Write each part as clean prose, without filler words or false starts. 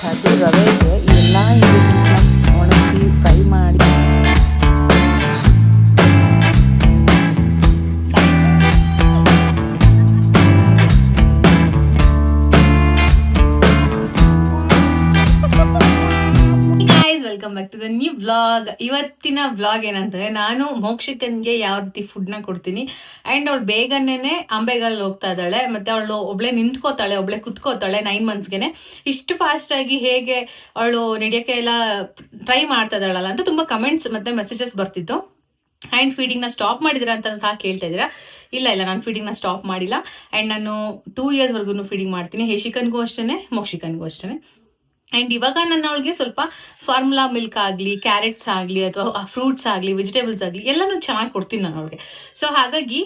ಅದು ರವೆಗೆ ಎಲ್ಲ ಇಂಗ್ರೀಡಿಯೆಂಟ್ಸ್ನ ಒಣಗಿಸಿ ಫ್ರೈ ಮಾಡಿ welcome back to the new vlog. ಇವತ್ತಿನ ವ್ಲಾಗ್ ಏನಂದ್ರೆ, ನಾನು ಮೋಕ್ಷಿಕನ್ಗೆ ಯಾವ ರೀತಿ ಫುಡ್ ನ ಕೊಡ್ತೀನಿ ಅಂಡ್ ಅವಳು ಬೇಗನೆ ಅಂಬೆಗಾಲ್ ಹೋಗ್ತಾ ಇದ್ದಾಳೆ, ಮತ್ತೆ ಅವಳು ಒಬ್ಳೆ ನಿಂತ್ಕೋತಾಳೆ, ಒಬ್ಳೆ ಕುತ್ಕೋತಾಳೆ 9 monthsಗೆನೆ. ಇಷ್ಟು ಫಾಸ್ಟ್ ಆಗಿ ಹೇಗೆ ಅವಳು ನಡೆಯೋಕೆ ಎಲ್ಲ ಟ್ರೈ ಮಾಡ್ತಾ ಇದ್ದಾಳಲ್ಲ ಅಂತ ತುಂಬಾ ಕಮೆಂಟ್ಸ್ ಮತ್ತೆ ಮೆಸೇಜಸ್ ಬರ್ತಿತ್ತು. ಆ್ಯಂಡ್ ಫೀಡಿಂಗ್ನ ಸ್ಟಾಪ್ ಮಾಡಿದಿರಾ ಅಂತ ಸಹ ಕೇಳ್ತಾ ಇದ್ದೀರಾ. ಇಲ್ಲ, ನಾನು ಫೀಡಿಂಗ್ನ ಸ್ಟಾಪ್ ಮಾಡಿಲ್ಲ. ಆ್ಯಂಡ್ ನಾನು 2 yearsವರೆಗೂ ಫೀಡಿಂಗ್ ಮಾಡ್ತೀನಿ. ಹೇಶಿಕನ್ಗೂ ಅಷ್ಟೇ, ಮೋಕ್ಷಿಕನ್ಗೂ ಅಷ್ಟೇ. ಆ್ಯಂಡ್ ಇವಾಗ ನಾನು ಅವಳಿಗೆ ಸ್ವಲ್ಪ ಫಾರ್ಮುಲಾ ಮಿಲ್ಕ್ ಆಗಲಿ, ಕ್ಯಾರೆಟ್ಸ್ ಆಗಲಿ, ಅಥವಾ ಫ್ರೂಟ್ಸ್ ಆಗಲಿ, ವೆಜಿಟೇಬಲ್ಸ್ ಆಗಲಿ ಎಲ್ಲನೂ ಚೆನ್ನಾಗಿ ಕೊಡ್ತೀನಿ ನಾನು ಅವಳಿಗೆ. ಸೊ ಹಾಗಾಗಿ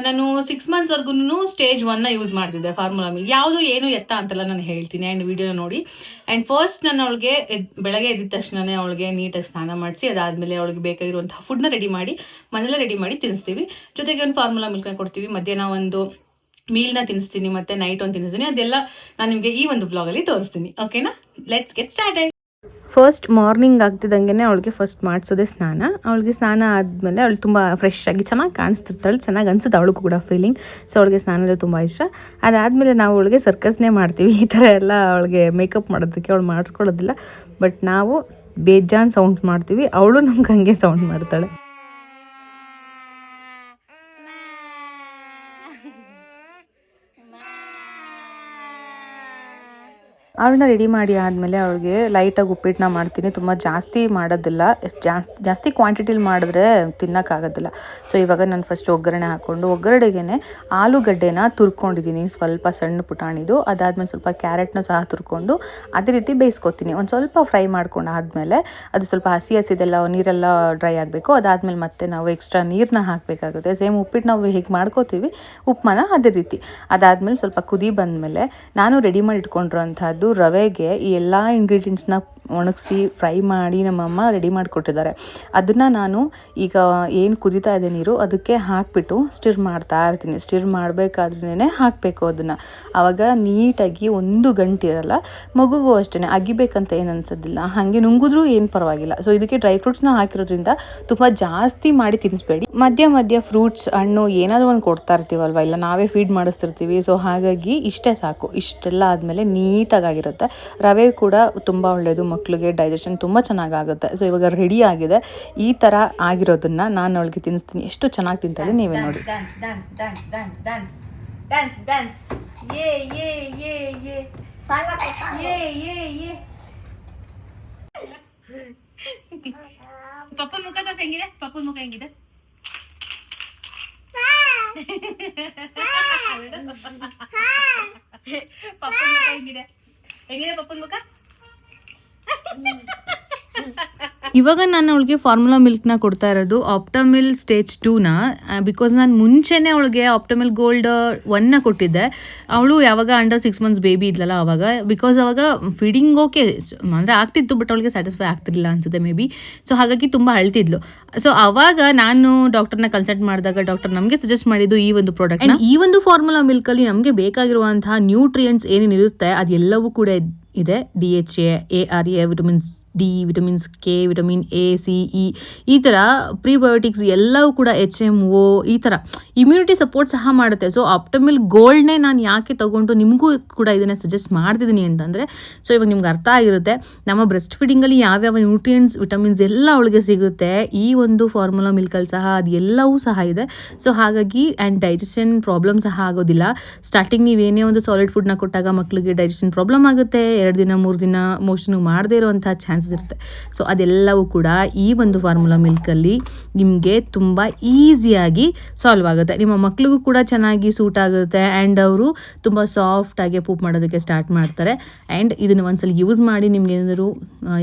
ನಾನು 6 monthsವರೆಗೂ ಸ್ಟೇಜ್ 1ನ ಯೂಸ್ ಮಾಡ್ತಿದ್ದೆ ಫಾರ್ಮುಲಾ ಮಿಲ್ಕ್. ಯಾವುದು ಏನು ಎತ್ತ ಅಂತೆಲ್ಲ ನಾನು ಹೇಳ್ತೀನಿ ಆ್ಯಂಡ್ ವಿಡಿಯೋನ ನೋಡಿ. ಆ್ಯಂಡ್ ಫಸ್ಟ್ ನಾನು ಅವಳಿಗೆ ಬೆಳಗ್ಗೆ ಎದ್ದಿದ ತಕ್ಷಣವೇ ಅವಳಿಗೆ ನೀಟಾಗಿ ಸ್ನಾನ ಮಾಡಿಸಿ, ಅದಾದಮೇಲೆ ಅವಳಿಗೆ ಬೇಕಾಗಿರುವಂತಹ ಫುಡ್ನ ರೆಡಿ ಮಾಡಿ ಮನೆಯಲ್ಲೇ ರೆಡಿ ಮಾಡಿ ತಿನ್ನಿಸ್ತೀವಿ. ಜೊತೆಗೆ ಒಂದು ಫಾರ್ಮುಲಾ ಮಿಲ್ಕ್ನ ಕೊಡ್ತೀವಿ, ಮಧ್ಯಾಹ್ನ ಒಂದು ಮೀಲ್ನ ತಿನ್ನಿಸ್ತೀನಿ, ಮತ್ತೆ ನೈಟ್ ಒಂದು ತಿನ್ನಿಸ್ತೀನಿ. ಅದೆಲ್ಲ ನಾನು ನಿಮಗೆ ಈ ಒಂದು ಬ್ಲಾಗಲ್ಲಿ ತೋರಿಸ್ತೀನಿ. ಓಕೆನಾ, let's get started. First morning ಆಗ್ತಿದ್ದಂಗೆ ಅವಳಿಗೆ ಫಸ್ಟ್ ಮಾಡಿಸೋದೇ ಸ್ನಾನ. ಅವಳಿಗೆ ಸ್ನಾನ ಆದಮೇಲೆ ಅವಳು ತುಂಬ ಫ್ರೆಶ್ ಆಗಿ ಚೆನ್ನಾಗಿ ಕಾಣಿಸ್ತಿರ್ತಾಳೆ, ಚೆನ್ನಾಗಿ ಅನ್ಸುತ್ತೆ ಅವಳಿಗೂ ಕೂಡ ಫೀಲಿಂಗ್. ಸೊ ಅವಳಿಗೆ ಸ್ನಾನ ಅಂದರೆ ತುಂಬ ಇಷ್ಟ. ಅದಾದಮೇಲೆ ನಾವು ಅವಳಿಗೆ ಸರ್ಕಸ್ನೇ ಮಾಡ್ತೀವಿ. ಈ ಥರ ಎಲ್ಲ ಅವಳಿಗೆ ಮೇಕಪ್ ಮಾಡೋದಕ್ಕೆ ಅವಳು ಮಾಡಿಸ್ಕೊಳ್ಳೋದಿಲ್ಲ, ಬಟ್ ನಾವು ಬೇಜಾನ್ ಸೌಂಡ್ ಮಾಡ್ತೀವಿ, ಅವಳು ನಮ್ಗೆ ಹಂಗೆ ಸೌಂಡ್ ಮಾಡ್ತಾಳೆ. ಅವಳನ್ನ ರೆಡಿ ಮಾಡಿ ಆದಮೇಲೆ ಅವಳಿಗೆ ಲೈಟಾಗಿ ಉಪ್ಪಿಟ್ಟನ್ನ ಮಾಡ್ತೀನಿ. ತುಂಬ ಜಾಸ್ತಿ ಮಾಡೋದಿಲ್ಲ, ಜಾಸ್ತಿ ಕ್ವಾಂಟಿಟಿಲಿ ಮಾಡಿದ್ರೆ ತಿನ್ನೋಕ್ಕಾಗೋದಿಲ್ಲ. ಸೊ ಇವಾಗ ನಾನು ಫಸ್ಟ್ ಒಗ್ಗರಣೆ ಹಾಕ್ಕೊಂಡು, ಒಗ್ಗರಣೆಗೆ ಆಲೂಗಡ್ಡೆನ ತುರ್ಕೊಂಡಿದ್ದೀನಿ ಸ್ವಲ್ಪ ಸಣ್ಣ ಪುಟಾಣಿದು. ಅದಾದಮೇಲೆ ಸ್ವಲ್ಪ ಕ್ಯಾರೆಟ್ನ ಸಹ ತುರ್ಕೊಂಡು ಅದೇ ರೀತಿ ಬೇಯಿಸ್ಕೊತೀನಿ. ಒಂದು ಸ್ವಲ್ಪ ಫ್ರೈ ಮಾಡ್ಕೊಂಡು ಆದಮೇಲೆ ಅದು ಸ್ವಲ್ಪ ಹಸಿದೆಲ್ಲ ನೀರೆಲ್ಲ ಡ್ರೈ ಆಗಬೇಕು. ಅದಾದಮೇಲೆ ಮತ್ತೆ ನಾವು ಎಕ್ಸ್ಟ್ರಾ ನೀರನ್ನ ಹಾಕಬೇಕಾಗುತ್ತೆ. ಸೇಮ್ ಉಪ್ಪಿಟ್ಟು ನಾವು ಹೇಗೆ ಮಾಡ್ಕೋತೀವಿ ಉಪ್ಮಾನ ಅದೇ ರೀತಿ. ಅದಾದಮೇಲೆ ಸ್ವಲ್ಪ ಕುದಿ ಬಂದಮೇಲೆ ನಾನು ರೆಡಿ ಮಾಡಿ ಇಟ್ಕೊಂಡಿರೋಂಥದ್ದು ರವೆಗೆ ಈ ಎಲ್ಲ ಇಂಗ್ರೀಡಿಯೆಂಟ್ಸ್ನ ಒಣಗಿಸಿ ಫ್ರೈ ಮಾಡಿ ನಮ್ಮಮ್ಮ ರೆಡಿ ಮಾಡಿಕೊಟ್ಟಿದ್ದಾರೆ. ಅದನ್ನು ನಾನು ಈಗ ಏನು ಕುದೀತಾ ಇದೆ ನೀರು ಅದಕ್ಕೆ ಹಾಕಿಬಿಟ್ಟು ಸ್ಟಿರ್ ಮಾಡ್ತಾ ಇರ್ತೀನಿ. ಸ್ಟಿರ್ ಮಾಡಬೇಕಾದ್ರೇ ಹಾಕಬೇಕು ಅದನ್ನು. ಆವಾಗ ನೀಟಾಗಿ 1 ಗಂಟೆ ಇರಲ್ಲ. ಮಗುಗೂ ಅಷ್ಟೇ ಅಗಿಬೇಕಂತ ಏನು ಅನ್ಸೋದಿಲ್ಲ, ಹಾಗೆ ನುಂಗಿದ್ರೂ ಏನು ಪರವಾಗಿಲ್ಲ. ಸೊ ಇದಕ್ಕೆ ಡ್ರೈ ಫ್ರೂಟ್ಸ್ನ ಹಾಕಿರೋದ್ರಿಂದ ತುಂಬ ಜಾಸ್ತಿ ಮಾಡಿ ತಿನ್ನಿಸ್ಬೇಡಿ. ಮಧ್ಯ ಫ್ರೂಟ್ಸ್, ಹಣ್ಣು ಏನಾದರೂ ಒಂದು ಕೊಡ್ತಾ ಇರ್ತೀವಲ್ವ, ಇಲ್ಲ ನಾವೇ ಫೀಡ್ ಮಾಡಿಸ್ತಿರ್ತೀವಿ. ಸೊ ಹಾಗಾಗಿ ಇಷ್ಟೇ ಸಾಕು. ಇಷ್ಟೆಲ್ಲ ಆದಮೇಲೆ ನೀಟಾಗಿರುತ್ತೆ. ರವೆ ಕೂಡ ತುಂಬ ಒಳ್ಳೆಯದು, ಮಕ್ಕಳಿಗೆ ಡೈಜೆಷನ್ ತುಂಬ ಚೆನ್ನಾಗಾಗುತ್ತೆ. ಸೊ ಇವಾಗ ರೆಡಿ ಆಗಿದೆ. ಈ ಥರ ಆಗಿರೋದನ್ನು ನಾನು ಅವಳಿಗೆ ತಿನ್ನಿಸ್ತೀನಿ. ಎಷ್ಟು ಚೆನ್ನಾಗಿ ತಿಂತಾಳೆ ನೀವೇ ನೋಡಿ. ಪಪ್ಪನ ಮುಖ ತೋರ್ಸ, ಹೆಂಗಿದೆ ಪಪ್ಪನ ಮುಖ, ಹೆಂಗಿದೆ ಪಪ್ಪನ ಮುಖ, ಹೆಂಗಿದೆ ಪಪ್ಪನ ಮುಖ. ಇವಾಗ ನಾನು ಅವಳಿಗೆ ಫಾರ್ಮುಲಾ ಮಿಲ್ಕ್ನ ಕೊಡ್ತಾ ಇರೋದು ಆಪ್ಟಮಿಲ್ ಸ್ಟೇಜ್ 2ನ. ಬಿಕಾಸ್ ನಾನು ಮುಂಚೆನೇ ಅವಳಿಗೆ ಆಪ್ಟಮಿಲ್ ಗೋಲ್ಡ್ 1ನ ಕೊಟ್ಟಿದ್ದೆ. ಅವಳು ಯಾವಾಗ ಅಂಡರ್ 6 months ಬೇಬಿ ಇದ್ಲಲ್ಲ ಅವಾಗ. ಬಿಕಾಸ್ ಅವಾಗ ಫೀಡಿಂಗ್ ಓಕೆ ಅಂದರೆ ಆಗ್ತಿತ್ತು, ಬಟ್ ಅವಳಿಗೆ ಸ್ಯಾಟಿಸ್ಫೈ ಆಗ್ತಿರ್ಲಿಲ್ಲ ಅನ್ಸುತ್ತೆ ಮೇ ಬಿ. ಸೊ ಹಾಗಾಗಿ ತುಂಬ ಅಳ್ತಿದ್ಲು. ಸೊ ಅವಾಗ ನಾನು ಡಾಕ್ಟರ್ನ ಕನ್ಸಲ್ಟ್ ಮಾಡಿದಾಗ ಡಾಕ್ಟರ್ ನಮಗೆ ಸಜೆಸ್ಟ್ ಮಾಡಿದ್ದು ಈ ಒಂದು ಪ್ರಾಡಕ್ಟ್ನ. ಈ ಒಂದು ಫಾರ್ಮುಲಾ ಮಿಲ್ಕಲ್ಲಿ ನಮಗೆ ಬೇಕಾಗಿರುವಂತಹ ನ್ಯೂಟ್ರಿಯೆಂಟ್ಸ್ ಏನೇನಿರುತ್ತೆ ಅದೆಲ್ಲವೂ ಕೂಡ ಇದೆ. DHA, ARA, vitamins D, vitamins K, vitamin A, C, E, ಈ ಥರ ಪ್ರಿಬಯೋಟಿಕ್ಸ್ ಎಲ್ಲವೂ ಕೂಡ HMO, ಈ ಥರ ಇಮ್ಯುನಿಟಿ ಸಪೋರ್ಟ್ ಸಹ ಮಾಡುತ್ತೆ. ಸೊ ಆಪ್ಟಮಿಲ್ ಗೋಲ್ಡ್ನೇ ನಾನು ಯಾಕೆ ತೊಗೊಂಡು ನಿಮಗೂ ಕೂಡ ಇದನ್ನು ಸಜೆಸ್ಟ್ ಮಾಡ್ತಿದ್ದೀನಿ ಅಂತಂದರೆ, ಸೊ ಇವಾಗ ನಿಮ್ಗೆ ಅರ್ಥ ಆಗಿರುತ್ತೆ ನಮ್ಮ ಬ್ರೆಸ್ಟ್ ಫೀಡಿಂಗಲ್ಲಿ ಯಾವ್ಯಾವ ನ್ಯೂಟ್ರಿಯೆಂಟ್ಸ್, ವಿಟಮಿನ್ಸ್ ಎಲ್ಲ ಅವಳಿಗೆ ಸಿಗುತ್ತೆ. ಈ ಒಂದು ಫಾರ್ಮುಲಾ ಮಿಲ್ಕಲ್ಲಿ ಸಹ ಅದು ಎಲ್ಲವೂ ಸಹ ಇದೆ. ಸೊ ಹಾಗಾಗಿ ಆ್ಯಂಡ್ ಡೈಜೆಷನ್ ಪ್ರಾಬ್ಲಮ್ ಸಹ ಆಗೋದಿಲ್ಲ. ಸ್ಟಾರ್ಟಿಂಗ್ ನೀವೇನೇ ಒಂದು ಸಾಲಿಡ್ ಫುಡ್ನ ಕೊಟ್ಟಾಗ ಮಕ್ಕಳಿಗೆ ಡೈಜೆಷನ್ ಪ್ರಾಬ್ಲಮ್ ಆಗುತ್ತೆ, 2 ದಿನ 3 ದಿನ ಮೋಷನ್ ಮಾಡದೇ ಇರುವಂಥ ಚಾನ್ಸಸ್ ಇರುತ್ತೆ. ಸೊ ಅದೆಲ್ಲವೂ ಕೂಡ ಈ ಒಂದು ಫಾರ್ಮುಲಾ ಮಿಲ್ಕಲ್ಲಿ ನಿಮಗೆ ತುಂಬ ಈಸಿಯಾಗಿ ಸಾಲ್ವ್ ಆಗುತ್ತೆ. ನಿಮ್ಮ ಮಕ್ಕಳಿಗೂ ಕೂಡ ಚೆನ್ನಾಗಿ ಸೂಟ್ ಆಗುತ್ತೆ ಆ್ಯಂಡ್ ಅವರು ತುಂಬ ಸಾಫ್ಟಾಗಿ ಪೂಪ್ ಮಾಡೋದಕ್ಕೆ ಸ್ಟಾರ್ಟ್ ಮಾಡ್ತಾರೆ. ಆ್ಯಂಡ್ ಇದನ್ನು ಒಂದ್ಸಲ ಯೂಸ್ ಮಾಡಿ ನಿಮ್ಗೆ ಏನಾದರೂ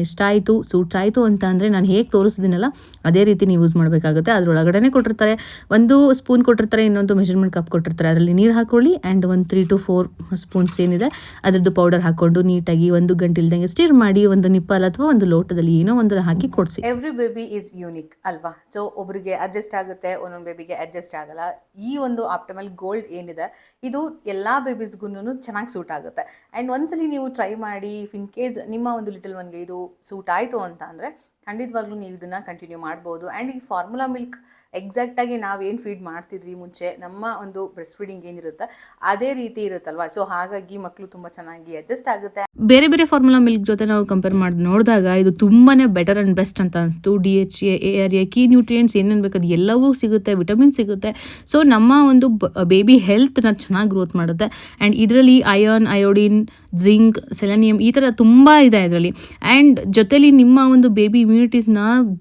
ಇಷ್ಟ ಆಯಿತು, ಸೂಟ್ಸ್ ಆಯಿತು ಅಂತ ಅಂದರೆ ನಾನು ಹೇಗೆ ತೋರಿಸ್ತೀನಲ್ಲ ಅದೇ ರೀತಿ ನೀವು ಯೂಸ್ ಮಾಡಬೇಕಾಗುತ್ತೆ. ಅದರೊಳಗಡೆ ಕೊಟ್ಟಿರ್ತಾರೆ, 1 ಸ್ಪೂನ್ ಕೊಟ್ಟಿರ್ತಾರೆ, ಇನ್ನೊಂದು ಮೆಷರ್ಮೆಂಟ್ ಕಪ್ ಕೊಟ್ಟಿರ್ತಾರೆ. ಅದರಲ್ಲಿ ನೀರು ಹಾಕೊಳ್ಳಿ ಆ್ಯಂಡ್ 1 3 to 4 ಸ್ಪೂನ್ಸ್ ಏನಿದೆ ಅದರದ್ದು ಪೌಡರ್ ಹಾಕ್ಕೊಂಡು ನೀಟಾಗಿ 1 ಗಂಟೆ ಇಲ್ದಂಗೆ ಸ್ಟಿರ್ ಮಾಡಿ ಒಂದು ನಿಪ್ಪಲ್ ಅಥವಾ ಒಂದು ಲೋಟದಲ್ಲಿ ಏನೋ ಒಂದರಲ್ಲಿ ಹಾಕಿ ಕೊಡಿಸಿ. ಎವ್ರಿ ಬೇಬಿ ಈಸ್ ಯೂನಿಕ್ ಅಲ್ವಾ? ಸೊ ಒಬ್ಬರಿಗೆ ಅಡ್ಜಸ್ಟ್ ಆಗುತ್ತೆ, ಒಂದೊಂದು ಬೇಬಿಗೆ ಅಡ್ಜಸ್ಟ್ ಆಗಲ್ಲ. ಈ ಒಂದು ಆಪ್ಟಿಮಲ್ ಗೋಲ್ಡ್ ಏನಿದೆ ಇದು ಎಲ್ಲ ಬೇಬೀಸ್ಗೂ ಚೆನ್ನಾಗಿ ಸೂಟ್ ಆಗುತ್ತೆ. ಆ್ಯಂಡ್ ಒಂದ್ಸಲಿ ನೀವು ಟ್ರೈ ಮಾಡಿ, ಇನ್ ಕೇಸ್ ನಿಮ್ಮ ಒಂದು ಲಿಟಲ್ ಒನ್ಗೆ ಇದು ಸೂಟ್ ಆಯಿತು ಅಂತ ಅಂದರೆ ಖಂಡಿತವಾಗ್ಲೂ ನೀವು ಇದನ್ನು ಕಂಟಿನ್ಯೂ ಮಾಡ್ಬೋದು. ಆ್ಯಂಡ್ ಈ ಫಾರ್ಮುಲಾ ಮಿಲ್ಕ್ ಎಕ್ಸಾಕ್ಟಾಗಿ ನಾವೇನು ಫೀಡ್ ಮಾಡ್ತಿದ್ವಿ ಮುಂಚೆ, ನಮ್ಮ ಒಂದು ಬ್ರೆಸ್ಟ್ ಫೀಡಿಂಗ್ ಏನಿರುತ್ತೆ ಅದೇ ರೀತಿ ಇರುತ್ತಲ್ವ. ಸೊ ಹಾಗಾಗಿ ಮಕ್ಕಳು ತುಂಬ ಚೆನ್ನಾಗಿ ಅಡ್ಜಸ್ಟ್ ಆಗುತ್ತೆ. ಬೇರೆ ಬೇರೆ ಫಾರ್ಮುಲಾ ಮಿಲ್ಕ್ ಜೊತೆ ನಾವು ಕಂಪೇರ್ ಮಾಡಿ ನೋಡಿದಾಗ ಇದು ತುಂಬಾ ಬೆಟರ್ ಆ್ಯಂಡ್ ಬೆಸ್ಟ್ ಅಂತ ಅನಿಸ್ತು. DHA, ARA, ಕೀ ನ್ಯೂಟ್ರಿಯೆಂಟ್ಸ್ ಏನೇನು ಬೇಕು ಅದು ಎಲ್ಲವೂ ಸಿಗುತ್ತೆ, ವಿಟಮಿನ್ ಸಿಗುತ್ತೆ. ಸೊ ನಮ್ಮ ಒಂದು ಬೇಬಿ ಹೆಲ್ತ್ನ ಚೆನ್ನಾಗಿ ಗ್ರೋತ್ ಮಾಡುತ್ತೆ. ಆ್ಯಂಡ್ ಇದರಲ್ಲಿ ಅಯಾನ್, ಅಯೋಡಿನ್, ಜಿಂಕ್, ಸೆಲೆನಿಯಮ್ ಈ ಥರ ತುಂಬ ಇದೆ ಇದರಲ್ಲಿ. ಆ್ಯಂಡ್ ಜೊತೆಲಿ ನಿಮ್ಮ ಒಂದು ಬೇಬಿ ಇಮ್ಯುನಿಟೀಸ್ನ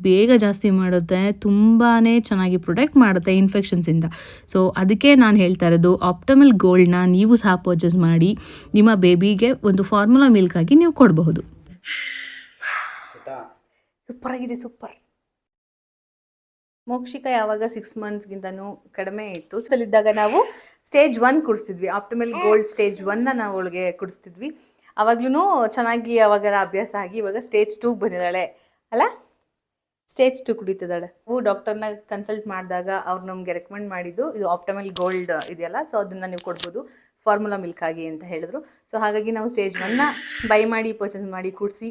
ಬೇಗ ಜಾಸ್ತಿ ಮಾಡುತ್ತೆ, ತುಂಬಾ ಚೆನ್ನಾಗಿ ಪ್ರೊಟೆಕ್ಟ್ ಮಾಡುತ್ತೆ ಇನ್ಫೆಕ್ಷನ್ಸಿಂದ. ಸೊ ಅದಕ್ಕೆ ನಾನು ಹೇಳ್ತಾ ಇರೋದು, ಆಪ್ಟಿಮಲ್ ಗೋಲ್ಡ್ನ ನೀವು ಸಹ ಪರ್ಚೇಸ್ ಮಾಡಿ ನಿಮ್ಮ ಬೇಬಿಗೆ ಒಂದು ಫಾರ್ಮುಲಾ ಮಿಲ್ಕ್ ಆಗಿ ನೀವು ಕೊಡಬಹುದು. ಸೂಪರ್ ಆಗಿದೆ, ಸೂಪರ್. ಮೋಕ್ಷಿಕ ಯಾವಾಗ 6 ಮಂತ್ಸ್ಗಿಂತನೂ ಕಡಿಮೆ ಇತ್ತು ಸಲಿದ್ದಾಗ ನಾವು ಸ್ಟೇಜ್ 1 ಕುಡಿಸ್ತಿದ್ವಿ. ಆಪ್ಟಿಮಲ್ ಗೋಲ್ಡ್ ಸ್ಟೇಜ್ 1ನ ನಾವು ಅವಳಿಗೆ ಕುಡಿಸ್ತಿದ್ವಿ. ಅವಾಗ್ಲೂ ಚೆನ್ನಾಗಿ ಅವಾಗೆಲ್ಲ ಅಭ್ಯಾಸ ಆಗಿ ಇವಾಗ ಸ್ಟೇಜ್ 2 ಬಂದಿದ್ದಾಳೆ ಅಲ್ಲ, ಸ್ಟೇಜ್ 2 ಕುಡಿತಿದ್ದಾಳೆ. ನಾವು ಡಾಕ್ಟರ್ನ ಕನ್ಸಲ್ಟ್ ಮಾಡಿದಾಗ ಅವ್ರು ನಮಗೆ ರೆಕಮೆಂಡ್ ಮಾಡಿದ್ದು ಇದು ಆಪ್ಟಿಮಲ್ ಗೋಲ್ಡ್ ಇದೆಯಲ್ಲ, ಸೊ ಅದನ್ನು ನೀವು ಕೊಡ್ಬೋದು ಫಾರ್ಮುಲಾ ಮಿಲ್ಕ್ ಆಗಿ ಅಂತ ಹೇಳಿದ್ರು. ಸೊ ಹಾಗಾಗಿ ನಾವು ಸ್ಟೇಜ್ 1ನ ಬೈ ಮಾಡಿ ಪರ್ಚೇಸ್ ಮಾಡಿ ಕುಡಿಸಿ,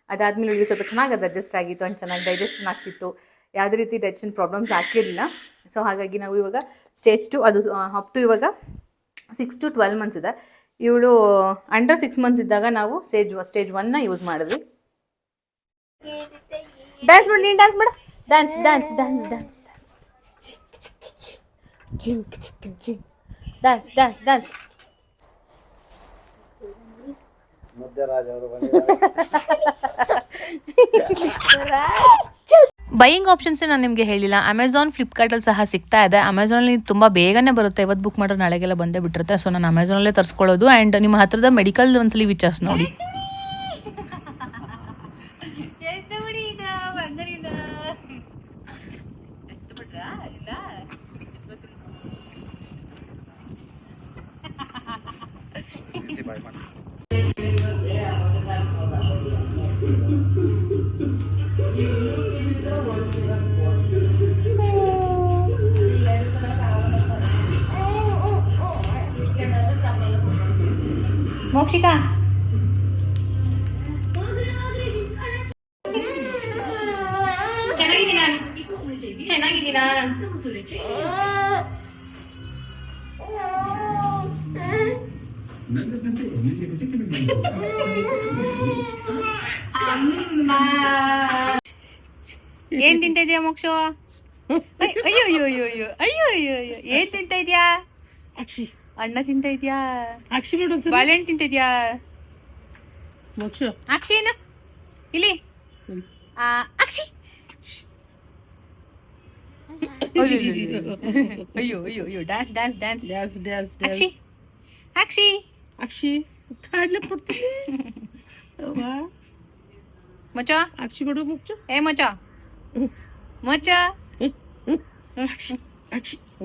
ಅದಾದಮೇಲೆ ಅವಳಿಗೆ ಸ್ವಲ್ಪ ಚೆನ್ನಾಗಿ ಅದು ಅಡ್ಜಸ್ಟ್ ಆಗಿತ್ತು ಆ್ಯಂಡ್ ಚೆನ್ನಾಗಿ ಡೈಜೆಷನ್ ಆಗ್ತಿತ್ತು, ಯಾವುದೇ ರೀತಿ ಡೈಜೆಷನ್ ಪ್ರಾಬ್ಲಮ್ಸ್ ಆಗ್ತಿರಲಿಲ್ಲ. ಸೊ ಹಾಗಾಗಿ ನಾವು ಇವಾಗ ಸ್ಟೇಜ್ 2 ಅದು ಅಪ್ ಟು ಇವಾಗ 6 to 12 ಮಂತ್ಸ್ ಇದೆ. ಇವಳು ಅಂಡರ್ 6 ಮಂತ್ಸ್ ಇದ್ದಾಗ ನಾವು ಸ್ಟೇಜ್ 1ನ ಯೂಸ್ ಮಾಡಿದ್ವಿ. ಡ್ಯಾನ್ಸ್ ಮಾಡಿ, ನೀನು ಡ್ಯಾನ್ಸ್ ಮಾಡ, dance dance dance dance dance dance dance dance. Buying options ನಾನು ನಿಮಗೆ ಹೇಳಿಲ್ಲ. ಅಮೆಝಾನ್, ಫ್ಲಿಪ್ಕಾರ್ಟಲ್ಲಿ ಸಹ ಸಿಗ್ತಾ ಇದೆ. ಅಮೆಝಾನಲ್ಲಿ ತುಂಬ ಬೇಗನೆ ಬರುತ್ತೆ, ಇವತ್ತು ಬುಕ್ ಮಾಡಿದ್ರೆ ನಾಳೆಗೆಲ್ಲ ಬಂದೇ ಬಿಟ್ಟಿರುತ್ತೆ. ಸೊ ನಾನು ಅಮೆಝಾನಲ್ಲೇ ತರಿಸ್ಕೊಳ್ಳೋದು. ಆ್ಯಂಡ್ ನಿಮ್ಮ ಹತ್ರದ ಮೆಡಿಕಲ್ ಒಂದ್ಸಲಿ ವಿಚಾರಿಸಿ ನೋಡಿ. ಮೋಕ್ಷಿಕಾ ಚೆನ್ನಾಗಿದ್ದೀನಾ? ಏನ್ ತಿಂತ ಇದೀಯಾ ಮೋಕ್ಷು? ಅಯ್ಯೋ ಅಯ್ಯೋ ಅಯ್ಯೋ ಅಯ್ಯೋ ಅಯ್ಯೋ ಅಯ್ಯೋ ಅಯ್ಯೋ, ಏನ್ ತಿಂತ ಇದೀಯಾ? ಅಕ್ಷಿ ಅಣ್ಣ ತಿಂತ ಇದೀಯಾ? ಅಕ್ಷಿ ಬಾಳೆಹಣ್ಣು ತಿಂತ ಇದೀಯಾ? ಮೋಕ್ಷ ಅಕ್ಷಿ ಏನು ಇಲ್ಲಿ ಅಕ್ಷಿ. ಅಯ್ಯೋ ಅಯ್ಯೋ ಅಯ್ಯೋ, dance dance dance dance dance ಅಕ್ಷಿ ಅಕ್ಷಿ ಅಕ್ಷಿ ತಾಡ್ಲೆ ಪಡ್ತೀನಿ ಮಚ್ಚ. ಅಕ್ಷಿ ಬಿಡು ಮುಚ್ಚು. ಏ ಮಚ್ಚ ಮಚ್ಚ,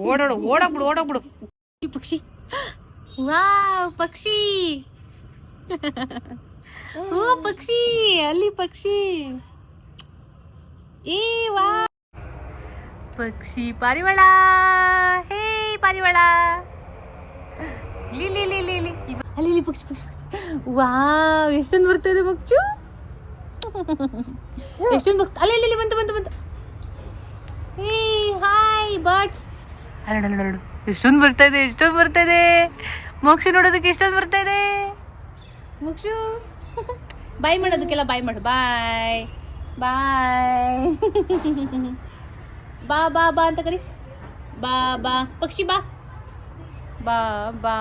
ಓಡೋಡು, ಓಡೋಗ್ಬಿಡು ಓಡೋಗ್ಬಿಡು. ಪಕ್ಷಿ, ವಾವ್ ಪಕ್ಷಿ, ಓ ಪಕ್ಷಿ, ಅಲ್ಲಿ ಪಕ್ಷಿ, ಏ ವಾ ಪಕ್ಷಿ, ಪಾರಿವಾಳ, ಹೇ ಪಾರಿವಾಳ, ಲಿ ಲಿ ಲಿ ಲಿ ಲಿ, ಅಲ್ಲಿ ಪಕ್ಷಿ ಪಕ್ಷಿ ಪಕ್ಷಿ. ವಾವ್ ಎಷ್ಟೊಂದು ಬರ್ತಾ ಇದೆ ಮಚ್ಚು, ಎಷ್ಟೊಂದು ಬರ್ತಾ. ಅಲ್ಲಿ ಬಂತು ಬಂತು ಬಂತು. ಹೇ ಹಾಯ್ ಬರ್ಡ್ಸ್, ಅಲ್ಲ ನೋಡು ಎಷ್ಟೊಂದು ಬರ್ತಾ ಇದೆ, ಎಷ್ಟೊಂದು ಬರ್ತಾ ಇದೆ. ಮೋಕ್ಷ ನೋಡೋದಕ್ಕೆ ಎಷ್ಟೊಂದು ಬರ್ತಾ ಇದೆ. ಮೋಕ್ಷು ಬಾಯ್ ಮಾಡೋದಕ್ಕೆಲ್ಲ ಬಾಯ್ ಮಾಡು, ಬಾಯ್ ಬಾಯ್. ಬಾ ಬಾ ಬಾ ಅಂತ ಕರಿ, ಬಾ ಬಾ ಪಕ್ಷಿ, ಬಾ ಬಾ ಬಾ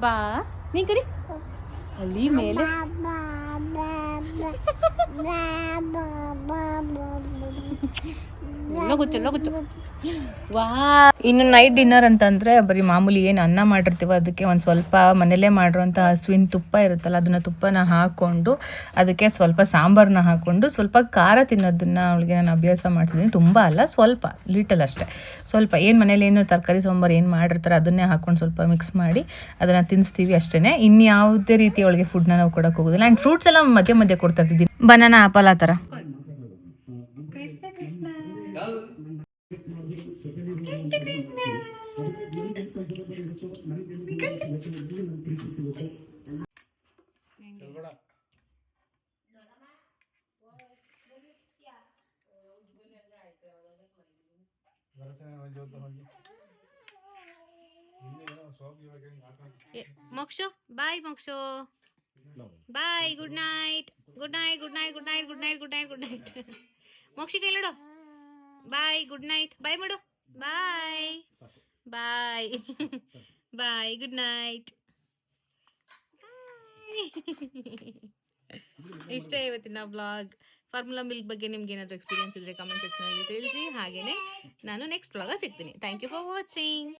ಬಾ, ನೀ ಕರಿ ಅಲ್ಲಿ ಮೇಲೆ. ಎಲ್ಲ ಗೊತ್ತು ವಾ. ಇನ್ನು ನೈಟ್ ಡಿನ್ನರ್ ಅಂತಂದರೆ ಬರೀ ಮಾಮೂಲಿ ಏನು ಅನ್ನ ಮಾಡಿರ್ತೀವೋ ಅದಕ್ಕೆ ಒಂದು ಸ್ವಲ್ಪ ಮನೇಲೇ ಮಾಡಿರೋಂಥ ಹಸುವಿನ ತುಪ್ಪ ಇರುತ್ತಲ್ಲ ಅದನ್ನು ತುಪ್ಪನ ಹಾಕ್ಕೊಂಡು ಅದಕ್ಕೆ ಸ್ವಲ್ಪ ಸಾಂಬಾರನ್ನ ಹಾಕ್ಕೊಂಡು ಸ್ವಲ್ಪ ಖಾರ ತಿನ್ನೋದನ್ನು ಅವಳಿಗೆ ನಾನು ಅಭ್ಯಾಸ ಮಾಡಿಸಿದ್ದೀನಿ. ತುಂಬ ಅಲ್ಲ, ಸ್ವಲ್ಪ ಲಿಟಲ್ ಅಷ್ಟೇ. ಸ್ವಲ್ಪ ಏನು ಮನೇಲಿ ಏನು ತರಕಾರಿ ಸಾಂಬಾರು ಏನು ಮಾಡಿರ್ತಾರೆ ಅದನ್ನೇ ಹಾಕ್ಕೊಂಡು ಸ್ವಲ್ಪ ಮಿಕ್ಸ್ ಮಾಡಿ ಅದನ್ನು ತಿನ್ನಿಸ್ತೀವಿ ಅಷ್ಟೇ. ಇನ್ಯಾವುದೇ ರೀತಿ ಅವಳಿಗೆ ಫುಡ್ನ ನಾವು ಕೊಡೋಕೆ ಹೋಗೋದಿಲ್ಲ. ಆ್ಯಂಡ್ ಫ್ರೂಟ್ಸ್ ಎಲ್ಲ ಮಧ್ಯೆ ಮಧ್ಯೆ ಕೊಡ್ತಾ ಇರ್ತಿದ್ದೀನಿ, ಬನಾನಾ ಆಪಲ್ ಆ ಥರ. Mokshu bye, Mokshu bye, good night, good night, good night, good night, good night, good night, good night. Mokshi ಕೈ ನೋಡು, ಬಾಯ್, ಗುಡ್ ನೈಟ್, ಬಾಯ್ ಮಾಡು, ಬಾಯ್ ಬಾಯ್ ಬಾಯ್, ಗುಡ್ ನೈಟ್. ಇಷ್ಟೇ ಇವತ್ತಿನ ವ್ಲಾಗ್. ಫಾರ್ಮುಲಾ ಮಿಲ್ಕ್ ಬಗ್ಗೆ ನಿಮ್ಗೆ ಏನಾದರೂ ಎಕ್ಸ್ಪೀರಿಯನ್ಸ್ ಇದ್ರೆ ಕಮೆಂಟ್ ಸೆಕ್ಷನಲ್ಲಿ ತಿಳಿಸಿ. ಹಾಗೆಯೇ ನಾನು ನೆಕ್ಸ್ಟ್ ವ್ಲಾಗ ಸಿಗ್ತೀನಿ. Thank you for watching.